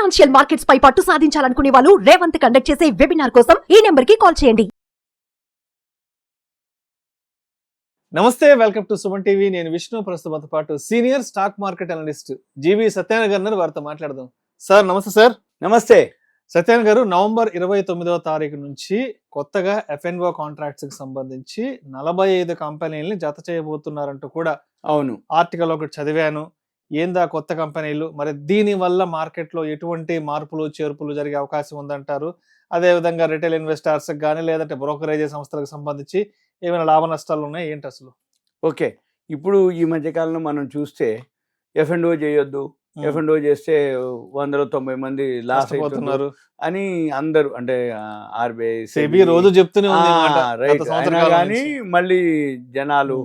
Financial markets పై పట్టు సాధించాలనుకునే వాళ్ళు Revanth conduct చేసే వెబినార్ కోసం ఈ నెంబర్ కి కాల్ చేయండి. నమస్తే, వెల్కమ్ టు సుమన్ టీవీ. నేను విష్ణు. ప్రస్తుతంతో పాటు సీనియర్ స్టాక్ మార్కెట్ అనలిస్ట్ జీవి సత్యనారాయణ గారు ఉన్నారు. వారితో మాట్లాడదాం. సార్ నమస్తే. సార్ నమస్తే. సత్యనారాయణ గారు, నవంబర్ 29వ తారీఖు నుంచి కొత్తగా F&O కాంట్రాక్ట్స్ కి సంబంధించి 45 కంపెనీలని జత చేయబోతున్నారంటూ కూడా అవును, ఆర్టికల్ ఒకటి చదివాను. ఏందా కొత్త కంపెనీలు, మరి దీని వల్ల మార్కెట్ లో ఎటువంటి మార్పులు చేర్పులు జరిగే అవకాశం ఉందంటారు? అదే విధంగా రిటైల్ ఇన్వెస్టర్స్ కానీ లేదంటే బ్రోకరేజ్ సంస్థలకు సంబంధించి ఏమైనా లాభ నష్టాలు ఉన్నాయి ఏంటి అసలు? ఓకే. ఇప్పుడు ఈ మధ్యకాలంలో మనం చూస్తే F&O చేయొద్దు, F&O చేస్తే 190 మంది లాస్ అయిపోతున్నారు అని అందరూ, అంటే ఆర్బీఐ సెబీ రోజు చెప్తూనే ఉంది మాట. రైట్. గత సంవత్సరాల కానీ నుంచి. మళ్ళీ జనాలు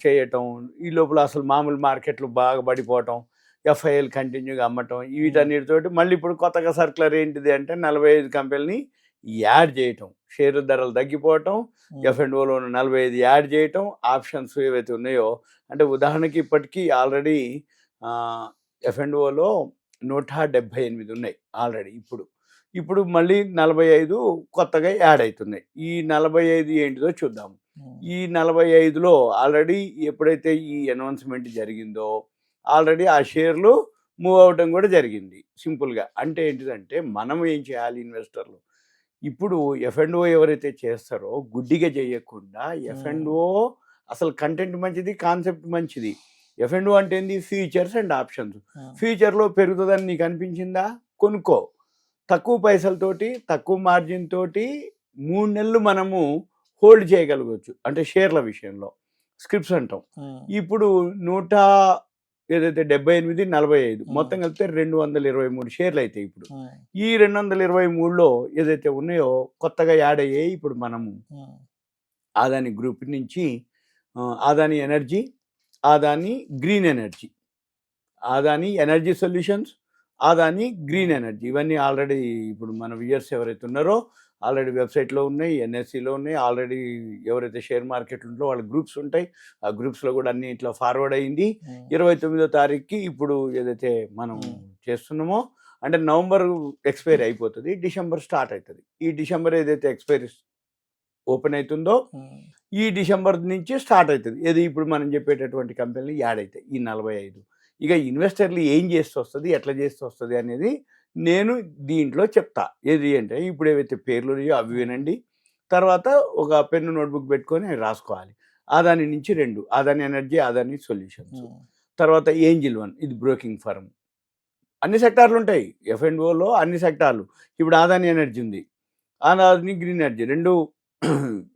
చేయటం, ఈ లోపల అసలు మామూలు మార్కెట్లు బాగా పడిపోవటం, ఎఫ్ఐఎల్ కంటిన్యూగా అమ్మటం, వీటన్నిటితోటి మళ్ళీ ఇప్పుడు కొత్తగా సర్క్యులర్ ఏంటిది అంటే 45 కంపెనీని యాడ్ చేయటం, షేర్ ధరలు తగ్గిపోవటం, F&Oలో 45 యాడ్ చేయటం, ఆప్షన్స్ ఏవైతే ఉన్నాయో, అంటే ఉదాహరణకి ఇప్పటికీ ఆల్రెడీ F&Oలో 178 ఉన్నాయి ఆల్రెడీ. ఇప్పుడు మళ్ళీ 45 కొత్తగా యాడ్ అవుతున్నాయి. ఈ 45 ఏంటిదో చూద్దాము. ఈ 45లో ఆల్రెడీ ఎప్పుడైతే ఈ అనౌన్స్మెంట్ జరిగిందో ఆల్రెడీ ఆ షేర్లు మూవ్ అవడం కూడా జరిగింది. సింపుల్గా అంటే ఏంటిదంటే, మనం ఏం చేయాలి ఇన్వెస్టర్లు, ఇప్పుడు F&O ఎవరైతే చేస్తారో గుడ్డిగా చేయకుండా, F&O అసలు కంటెంట్ మంచిది, కాన్సెప్ట్ మంచిది. F&O అంటే ఏంది? Futures and options. ఫ్యూచర్లో పెరుగుతుందని నీకు అనిపించిందా, కొనుక్కో. తక్కువ పైసలతోటి, తక్కువ మార్జిన్ తోటి 3 నెలలు మనము హోల్డ్ చేయగలగవచ్చు. అంటే షేర్ల విషయంలో స్క్రిప్ట్స్ అంటాం. ఇప్పుడు 178, 45 మొత్తం కలిపితే 223 షేర్లు అయితే ఇప్పుడు ఈ 223లో ఏదైతే ఉన్నాయో కొత్తగా యాడ్ అయ్యాయి. ఇప్పుడు మనము ఆదాని గ్రూప్ నుంచి Adani energy, Adani green energy, Adani energy solutions, Adani green energy, ఇవన్నీ ఆల్రెడీ ఇప్పుడు మన వ్యూయర్స్ ఎవరైతే ఉన్నారో ఆల్రెడీ వెబ్సైట్లో ఉన్నాయి, ఎన్ఎస్సిలో ఉన్నాయి. ఆల్రెడీ ఎవరైతే షేర్ మార్కెట్ ఉంటుందో వాళ్ళ గ్రూప్స్ ఉంటాయి. ఆ గ్రూప్స్లో కూడా అన్ని ఇట్లా ఫార్వర్డ్ అయింది. 29వ తారీఖుకి ఇప్పుడు ఏదైతే మనం చేస్తున్నామో, అంటే నవంబర్ ఎక్స్పైరీ అయిపోతుంది, డిసెంబర్ స్టార్ట్ అవుతుంది. ఈ డిసెంబర్ ఏదైతే ఎక్స్పైరీ ఓపెన్ అవుతుందో ఈ డిసెంబర్ నుంచి స్టార్ట్ అవుతుంది. ఏది ఇప్పుడు మనం చెప్పేటటువంటి కంపెనీలు యాడ్ అవుతాయి ఈ 45. ఇక ఇన్వెస్టర్లు ఏం చేస్తూ వస్తుంది, ఎట్లా చేస్తూ వస్తుంది అనేది నేను దీంట్లో చెప్తా. ఏది అంటే, ఇప్పుడు ఏవైతే పేర్లు ఉన్నాయో అవి వినండి. తర్వాత ఒక పెన్ను నోట్బుక్ పెట్టుకొని రాసుకోవాలి. ఆదాని నుంచి 2, ఆదాని ఎనర్జీ, ఆదాని సొల్యూషన్స్. తర్వాత ఏంజిల్ 1, ఇది బ్రోకింగ్ ఫర్మ్. అన్ని సెక్టార్లు ఉంటాయి F&Oలో, అన్ని సెక్టార్లు. ఇప్పుడు ఆదాని ఎనర్జీ ఉంది, ఆదాని గ్రీన్ ఎనర్జీ, 2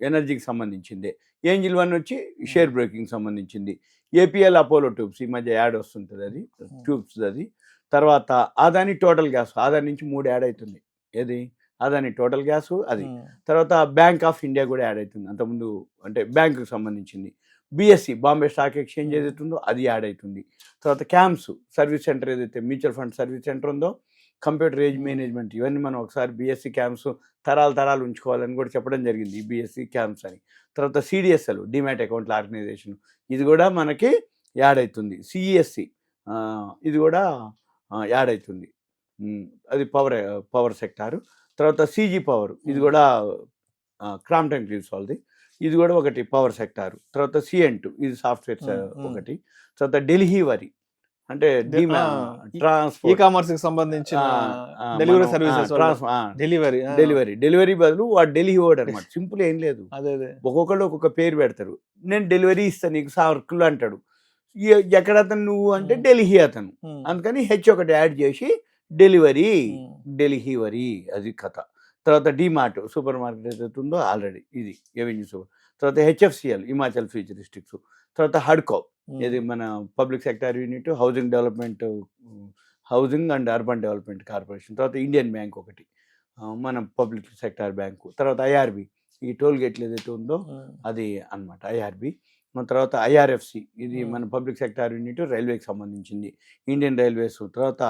ఎనర్జీకి సంబంధించింది. ఏంజిల్ 1 వచ్చి షేర్ బ్రోకింగ్ సంబంధించింది. ఏపీఎల్ అపోలో ట్యూబ్స్, ఈ మధ్య యాడ్ వస్తుంటుంది, అది ట్యూబ్స్ అది. తర్వాత ఆదాని టోటల్ గ్యాస్, ఆదాని నుంచి 3 యాడ్ అవుతుంది. ఏది? ఆదాని టోటల్ గ్యాస్ అది. తర్వాత బ్యాంక్ ఆఫ్ ఇండియా కూడా యాడ్ అవుతుంది, అంతకుముందు అంటే బ్యాంకుకి సంబంధించింది. బిఎస్సి, బాంబే స్టాక్ ఎక్స్చేంజ్ ఏదైతే ఉందో అది యాడ్ అవుతుంది. తర్వాత క్యాంప్స్ సర్వీస్ సెంటర్, ఏదైతే మ్యూచువల్ ఫండ్ సర్వీస్ సెంటర్ ఉందో, కంప్యూటర్ ఏజ్ మేనేజ్మెంట్, ఇవన్నీ మనం ఒకసారి బిఎస్సి క్యాంప్స్ తరాలు ఉంచుకోవాలని కూడా చెప్పడం జరిగింది, ఈ బిఎస్సి క్యాంప్స్ అని. తర్వాత సిడిఎస్ఎల్, డిమాట్ అకౌంట్ల ఆర్గనైజేషన్, ఇది కూడా మనకి యాడ్ అవుతుంది. సిఈఎస్సి, ఇది కూడా యాడ్ అవుతుంది, అది పవర్ సెక్టారు. తర్వాత సీజీ పవర్, ఇది కూడా క్రాంప్టన్ గ్రీవ్స్ వాళ్ళది, ఇది కూడా ఒకటి పవర్ సెక్టారు. తర్వాత సిఎన్2, ఇది సాఫ్ట్వేర్ ఒకటి. తర్వాత ఢిల్లీ వరి, అంటే ఈ కామర్స్ కి సంబంధించిన డెలివరీ సర్వీసెస్, డెలివరీ బదులు వాడు ఢిల్లీ వాడు అనమాట. సింపుల్, ఏం లేదు. ఒక్కొక్కళ్ళు ఒక్కొక్క పేరు పెడతారు. నేను డెలివరీ ఇస్తాను నీకు సర్కుల్ అంటాడు. ఎక్కడ అతను నువ్వు అంటే ఢిల్లీ అతను, అందుకని ఒకటి యాడ్ చేసి ఢిల్లీ వరి, అది కథ. తర్వాత డిమార్ట్, సూపర్ మార్కెట్ ఏదైతే ఉందో ఆల్రెడీ ఇది ఎవెన్యూ సూపర్. తర్వాత హెచ్ఎఫ్సిఎల్, హిమాచల్ ఫ్యూచరిస్టిక్స్. తర్వాత హడ్కో, ఇది మన public sector unit, housing and urban development corporation. తర్వాత ఇండియన్ బ్యాంక్ ఒకటి, మన పబ్లిక్ సెక్టార్ బ్యాంకు. తర్వాత ఐఆర్బి, ఈ టోల్ గేట్లు ఏదైతే ఉందో అది అన్నమాట ఐఆర్బి. తర్వాత ఐఆర్ఎఫ్సి, ఇది మన పబ్లిక్ సెక్టార్ యూనిట్, రైల్వేకి సంబంధించింది, ఇండియన్ రైల్వేస్. తర్వాత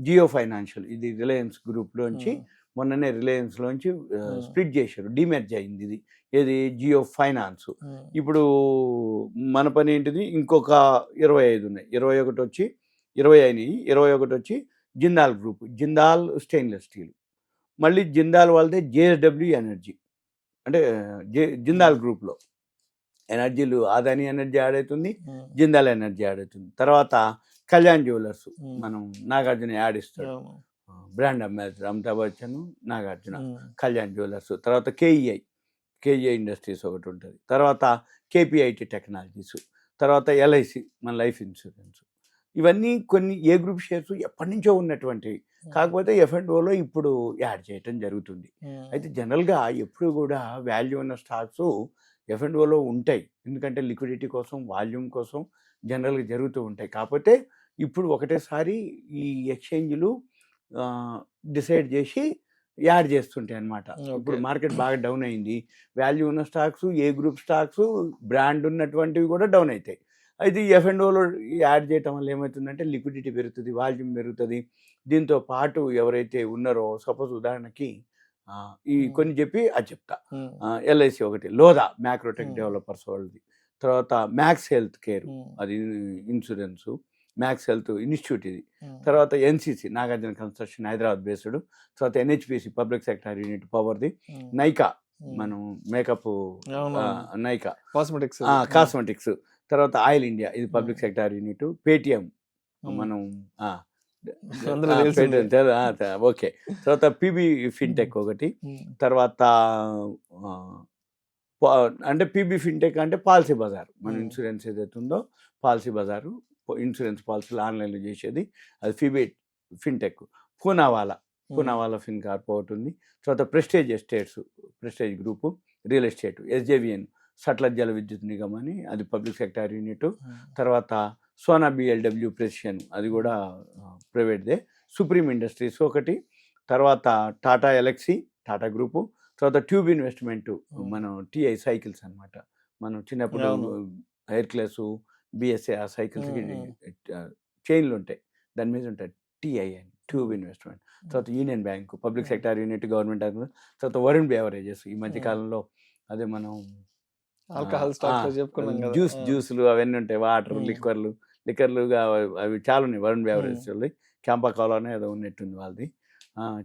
జియో ఫైనాన్షియల్, ఇది రిలయన్స్ గ్రూప్లోంచి మొన్ననే రిలయన్స్లోంచి స్ప్లిట్ చేశారు, డిమెర్జ్ అయింది ఇది. ఏది? జియో ఫైనాన్స్. ఇప్పుడు మన పని ఏంటిది, ఇంకొక 25 ఉన్నాయి. 21 వచ్చి 20 అయినాయి, 21 వచ్చి Jindal group, Jindal stainless steel, మళ్ళీ జిందాల్ వాళ్ళదే జేఎస్డబ్ల్యూ ఎనర్జీ, అంటే జిందాల్ గ్రూప్లో ఎనర్జీలు అదాని ఎనర్జీ యాడ్ అవుతుంది, జిందాల్ ఎనర్జీ యాడ్ అవుతుంది. తర్వాత కళ్యాణ్ జ్యువెలర్స్, మనం నాగార్జున యాడ్ ఇస్తాడు, brand ambassador Amitabh Bachchan, Nagarjuna, Kalyan jewellers. తర్వాత కేఈఐ ఇండస్ట్రీస్ ఒకటి ఉంటుంది. తర్వాత కేపీఐటి టెక్నాలజీస్, తర్వాత ఎల్ఐసి మన లైఫ్ ఇన్సూరెన్స్. ఇవన్నీ కొన్ని ఏ గ్రూప్ షేర్స్ ఎప్పటి నుంచో ఉన్నటువంటివి, కాకపోతే F&Oలో ఇప్పుడు యాడ్ చేయటం జరుగుతుంది. అయితే జనరల్గా ఎప్పుడు కూడా వాల్యూ ఉన్న స్టాక్స్ F&Oలో ఉంటాయి, ఎందుకంటే లిక్విడిటీ కోసం, వాల్యూమ్ కోసం జనరల్గా జరుగుతూ ఉంటాయి. కాకపోతే ఇప్పుడు ఒకటేసారి ఈ ఎక్స్చేంజ్లు డిసైడ్ చేసి యాడ్ చేస్తుంటాయి అన్నమాట. ఇప్పుడు మార్కెట్ బాగా డౌన్ అయింది, వాల్యూ ఉన్న స్టాక్స్, ఏ గ్రూప్ స్టాక్స్, బ్రాండ్ ఉన్నటువంటివి కూడా డౌన్ అవుతాయి. అయితే ఈ F&Oలో యాడ్ చేయటం వల్ల ఏమవుతుందంటే లిక్విడిటీ పెరుగుతుంది, వాల్యూమ్ పెరుగుతుంది. దీంతో పాటు ఎవరైతే ఉన్నారో, సపోజ్ ఉదాహరణకి ఈ కొన్ని చెప్పి అది చెప్తా. ఎల్ఐసి ఒకటి, లోదా మ్యాక్రోటెక్ డెవలపర్స్ వాళ్ళది, తర్వాత మ్యాక్స్ హెల్త్ కేర్, అది ఇన్సూరెన్సు, మ్యాక్స్ హెల్త్ ఇన్స్టిట్యూట్ ఇది. తర్వాత NCC Nagarjuna construction Hyderabad based, తర్వాత ఎన్హెచ్పిసి పబ్లిక్ సెక్టర్ యూనిట్ పవర్ది, నైకా మనం మేకప్, నైకా కాస్మెటిక్స్, తర్వాత ఆయిల్ ఇండియా ఇది పబ్లిక్ సెక్టర్ యూనిట్, పేటిఎం మనం ఓకే, తర్వాత పిబి ఫిన్టెక్ ఒకటి, తర్వాత అంటే పిబి ఫిన్టెక్ అంటే పాలసీ బజార్, మన ఇన్సూరెన్స్ ఏదైతే ఉందో పాలసీ బజారు, ఇన్సూరెన్స్ పాలసీలు ఆన్లైన్లో చేసేది, అది పిబి ఫిన్టెక్. పూనావాలా ఫిన్ కార్ప్ ఒకటి ఉంది. తర్వాత prestige estates, prestige group, real estate, SJVN Sutlej జల విద్యుత్ నిగమ్ అని, అది పబ్లిక్ సెక్టర్ యూనిట్. తర్వాత సోనా బిఎల్డబ్ల్యూ ప్రెసిషన్, అది కూడా ప్రైవేట్దే. సుప్రీం ఇండస్ట్రీస్ ఒకటి, తర్వాత టాటా ఎలక్సీ, టాటా గ్రూపు, తర్వాత ట్యూబ్ ఇన్వెస్ట్మెంట్, మనం టిఐ సైకిల్స్ అనమాట, మనం చిన్నప్పుడు హెయిర్ క్లాసు, బిఎస్ఏ ఆ సైకిల్స్కి చైన్లు ఉంటాయి, దాని మీద ఉంటాయి టిఐ అని, ట్యూబ్ ఇన్వెస్ట్మెంట్. తర్వాత union bank, public sector unit, government. తర్వాత వరుణ్ బెవరేజెస్, ఈ మధ్యకాలంలో అదే మనం జ్యూస్లు అవన్నీ ఉంటాయి, వాటర్, లిక్కర్లుగా అవి చాలా ఉన్నాయి. వరుణ్ బెవరేజెస్ వాళ్ళది, క్యాంపా కాలోనే ఏదో ఉన్నట్టుంది వాళ్ళది,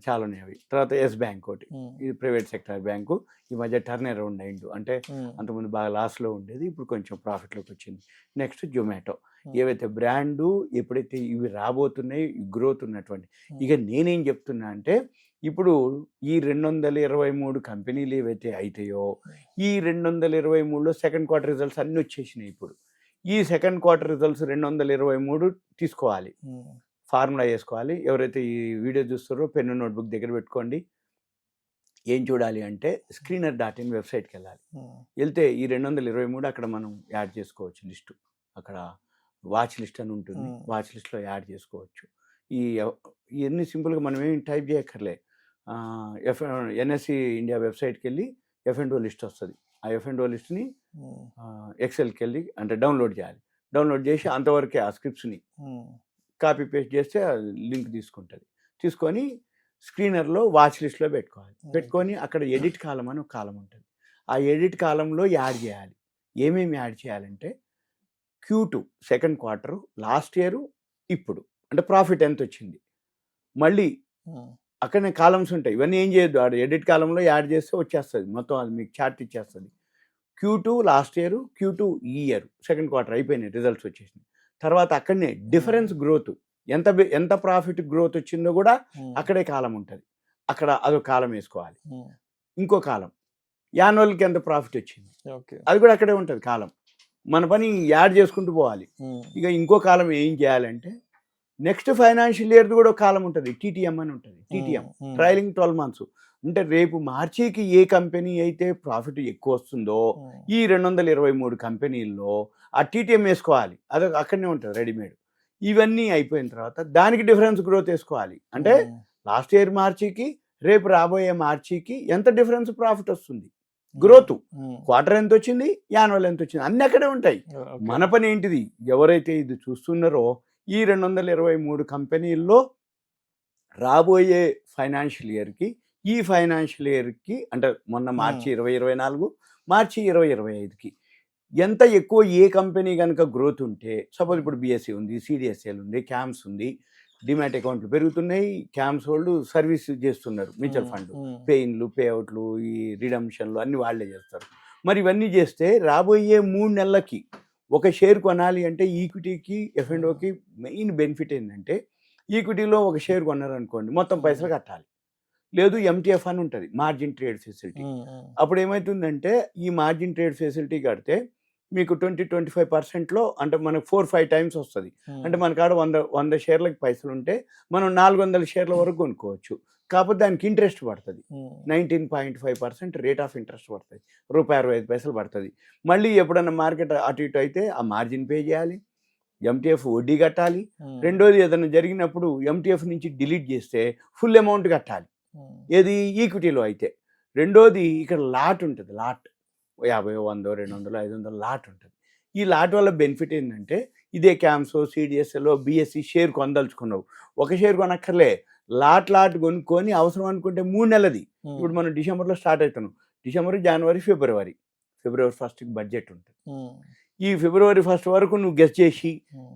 చాలా ఉన్నాయి అవి. తర్వాత ఎస్ బ్యాంక్ ఒకటి, ఇది ప్రైవేట్ సెక్టర్ బ్యాంకు, ఈ మధ్య టర్న్ అరౌండ్ అయిండు, అంటే అంతకుముందు బాగా లాస్లో ఉండేది, ఇప్పుడు కొంచెం ప్రాఫిట్లోకి వచ్చింది. నెక్స్ట్ జొమాటో, ఏవైతే బ్రాండు ఎప్పుడైతే ఇవి రాబోతున్నాయి, గ్రోత్ ఉన్నటువంటి. ఇక నేనేం చెప్తున్నా అంటే, ఇప్పుడు ఈ 223 కంపెనీలు ఏవైతే అవుతాయో, ఈ 223లో సెకండ్ క్వార్టర్ రిజల్ట్స్ అన్నీ వచ్చేసినాయి. ఇప్పుడు ఈ సెకండ్ క్వార్టర్ రిజల్ట్స్ 223 తీసుకోవాలి, ఫార్ములా వేసుకోవాలి. ఎవరైతే ఈ వీడియో చూస్తారో పెన్ను నోట్బుక్ దగ్గర పెట్టుకోండి. ఏం చూడాలి అంటే screener.in వెబ్సైట్కి వెళ్ళాలి. వెళ్తే ఈ 223 అక్కడ మనం యాడ్ చేసుకోవచ్చు లిస్టు, అక్కడ వాచ్ లిస్ట్ అని ఉంటుంది, వాచ్ లిస్ట్లో యాడ్ చేసుకోవచ్చు. ఇవన్నీ సింపుల్గా మనం ఏం టైప్ చేయక్కర్లే, ఎన్ఎస్సి ఇండియా వెబ్సైట్కి వెళ్ళి F&O లిస్ట్ వస్తుంది, ఆ F&O లిస్ట్ని ఎక్సెల్కి వెళ్ళి అంటే డౌన్లోడ్ చేయాలి. డౌన్లోడ్ చేసి అంతవరకే ఆ స్క్రిప్ట్స్ని కాపీ పేస్ట్ చేస్తే లింక్ తీసుకుంటుంది. తీసుకొని స్క్రీనర్లో వాచ్ లిస్ట్లో పెట్టుకొని అక్కడ ఎడిట్ కాలం అని ఒక కాలం ఉంటుంది, ఆ ఎడిట్ కాలంలో యాడ్ చేయాలి. ఏమేమి యాడ్ చేయాలంటే Q2 second quarter, last year, ఇప్పుడు అంటే ప్రాఫిట్ ఎంత వచ్చింది, మళ్ళీ అక్కడనే కాలమ్స్ ఉంటాయి. ఇవన్నీ ఏం చేయొద్దు, ఆడ ఎడిట్ కాలంలో యాడ్ చేస్తే వచ్చేస్తుంది మొత్తం, అది మీకు చార్ట్ ఇచ్చేస్తుంది. Q2 లాస్ట్ ఇయర్, Q2 ఈ ఇయర్, సెకండ్ క్వార్టర్ అయిపోయినాయి, రిజల్ట్స్ వచ్చేసినాయి. తర్వాత అక్కడనే డిఫరెన్స్ గ్రోత్, ఎంత ప్రాఫిట్ గ్రోత్ వచ్చిందో కూడా అక్కడే కాలం ఉంటుంది, అక్కడ అదొక కాలం వేసుకోవాలి. ఇంకో కాలం యాన్యువల్కి ఎంత ప్రాఫిట్ వచ్చింది, అది కూడా అక్కడే ఉంటుంది కాలం. మన పని యాడ్ చేసుకుంటూ పోవాలి. ఇక ఇంకో కాలం ఏం చేయాలంటే నెక్స్ట్ ఫైనాన్షియల్ ఇయర్ది కూడా ఒక కాలం ఉంటుంది, TTM అని ఉంటుంది. TTM ట్రైలింగ్ 12 months, అంటే రేపు మార్చికి ఏ కంపెనీ అయితే ప్రాఫిట్ ఎక్కువ వస్తుందో ఈ 223 కంపెనీల్లో ఆ TTM వేసుకోవాలి, అది అక్కడనే ఉంటుంది రెడీమేడ్. ఇవన్నీ అయిపోయిన తర్వాత దానికి డిఫరెన్స్ గ్రోత్ వేసుకోవాలి, అంటే లాస్ట్ ఇయర్ మార్చికి రేపు రాబోయే మార్చికి ఎంత డిఫరెన్స్ ప్రాఫిట్ వస్తుంది, గ్రోత్, క్వార్టర్ ఎంత వచ్చింది, యాన్యువల్ ఎంత వచ్చింది, అన్నీ అక్కడే ఉంటాయి. మన పని ఏంటిది, ఎవరైతే ఇది చూస్తున్నారో ఈ 223 కంపెనీల్లో రాబోయే ఫైనాన్షియల్ ఇయర్కి, ఈ ఫైనాన్షియల్ ఇయర్కి అంటే మొన్న మార్చి 2024, మార్చి 2025కి ఎంత ఎక్కువ ఏ కంపెనీ కనుక గ్రోత్ ఉంటే, సపోజ్ ఇప్పుడు BSE ఉంది, CDSL ఉంది, CAMS ఉంది, డిమాట్ అకౌంట్లు పెరుగుతున్నాయి, క్యామ్స్ వాళ్ళు సర్వీస్ చేస్తున్నారు, మ్యూచువల్ ఫండ్ పేయిన్లు పేఅవుట్లు ఈ రిడమ్షన్లు అన్ని వాళ్ళే చేస్తారు. మరి ఇవన్నీ చేస్తే రాబోయే 3 నెలలకి ఒక షేర్ కొనాలి అంటే ఈక్విటీకి F&Oకి మెయిన్ బెనిఫిట్ ఏంటంటే, ఈక్విటీలో ఒక షేర్ కొన్నారనుకోండి మొత్తం పైసలు కట్టాలి. లేదు MTF అని ఉంటుంది, మార్జిన్ ట్రేడ్ ఫెసిలిటీ. అప్పుడు ఏమవుతుందంటే ఈ మార్జిన్ ట్రేడ్ ఫెసిలిటీ కడితే మీకు 20-25%లో అంటే మనకు 4-5 టైమ్స్ వస్తుంది. అంటే మన కాడ 100 షేర్లకి పైసలు ఉంటే మనం 400 షేర్ల వరకు కొనుక్కోవచ్చు. కాకపోతే దానికి ఇంట్రెస్ట్ పడుతుంది, 19.5% రేట్ ఆఫ్ ఇంట్రెస్ట్ పడుతుంది, ₹65 పడుతుంది. మళ్ళీ ఎప్పుడన్నా మార్కెట్ అటు ఇటు అయితే ఆ మార్జిన్ పే చేయాలి, MTF వడ్డీ కట్టాలి. రెండోది ఏదైనా జరిగినప్పుడు MTF నుంచి డిలీట్ చేస్తే ఫుల్ అమౌంట్ కట్టాలి, ఏది ఈక్విటీలో అయితే. రెండోది ఇక్కడ లాట్ ఉంటుంది, లాట్ 50, 100, 200, 500 లాట్ ఉంటుంది. ఈ లాట్ వల్ల బెనిఫిట్ ఏంటంటే ఇదే క్యామ్సో CDSLO BSE షేర్ కొనదలుచుకున్నావు, ఒక షేర్ కొనక్కర్లే, లాట్ కొనుక్కొని అవసరం అనుకుంటే 3 నెలది. ఇప్పుడు మనం డిసెంబర్లో స్టార్ట్ అవుతున్నాం, డిసెంబర్, జనవరి, ఫిబ్రవరి 1st బడ్జెట్ ఉంటుంది. ఈ February 1st వరకు నువ్వు గెస్ చేసి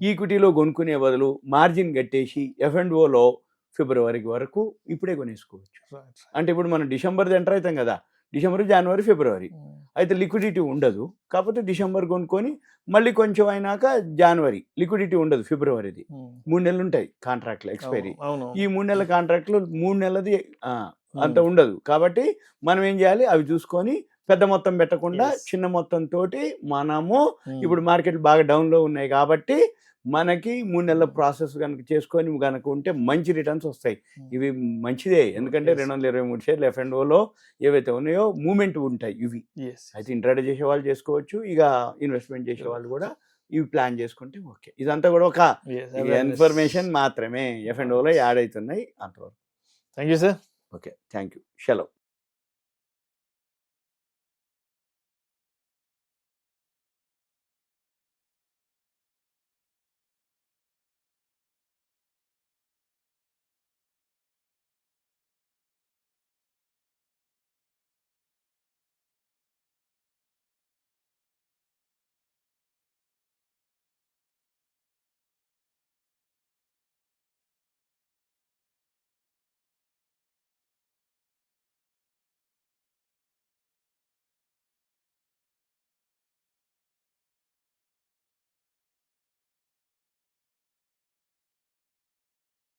ఈక్విటీలో కొనుక్కునే బదులు మార్జిన్ కట్టేసి F&Oలో ఫిబ్రవరి వరకు ఇప్పుడే కొనేసుకోవచ్చు. అంటే ఇప్పుడు మనం డిసెంబర్ ఎంటర్ అవుతాం కదా, డిసెంబర్, జనవరి, ఫిబ్రవరి అయితే లిక్విడిటీ ఉండదు. కాకపోతే డిసెంబర్ కొనుక్కొని మళ్ళీ కొంచెం అయినాక జనవరి లిక్విడిటీ ఉండదు, ఫిబ్రవరిది 3 నెలలు ఉంటాయి కాంట్రాక్ట్లు ఎక్స్పైరీ. ఈ 3 నెలల కాంట్రాక్ట్లు 3 నెలలది అంత ఉండదు. కాబట్టి మనం ఏం చేయాలి, అవి చూసుకొని పెద్ద మొత్తం పెట్టకుండా చిన్న మొత్తం తోటి మనము ఇప్పుడు మార్కెట్ బాగా డౌన్లో ఉన్నాయి కాబట్టి మనకి 3 నెలల ప్రాసెస్ కనుక చేసుకొని కనుక ఉంటే మంచి రిటర్న్స్ వస్తాయి. ఇవి మంచిదే, ఎందుకంటే 223 షేర్లు F&Oలో ఏవైతే ఉన్నాయో మూమెంట్ ఉంటాయి ఇవి. అయితే ఇంట్రాడే చేసే వాళ్ళు చేసుకోవచ్చు, ఇక ఇన్వెస్ట్మెంట్ చేసే వాళ్ళు కూడా ఇవి ప్లాన్ చేసుకుంటే ఓకే. ఇదంతా కూడా ఒక ఇన్ఫర్మేషన్ మాత్రమే, F&Oలో యాడ్ అవుతున్నాయి అంతవరకు. Thank you sir. Okay, thank you. సెలవు.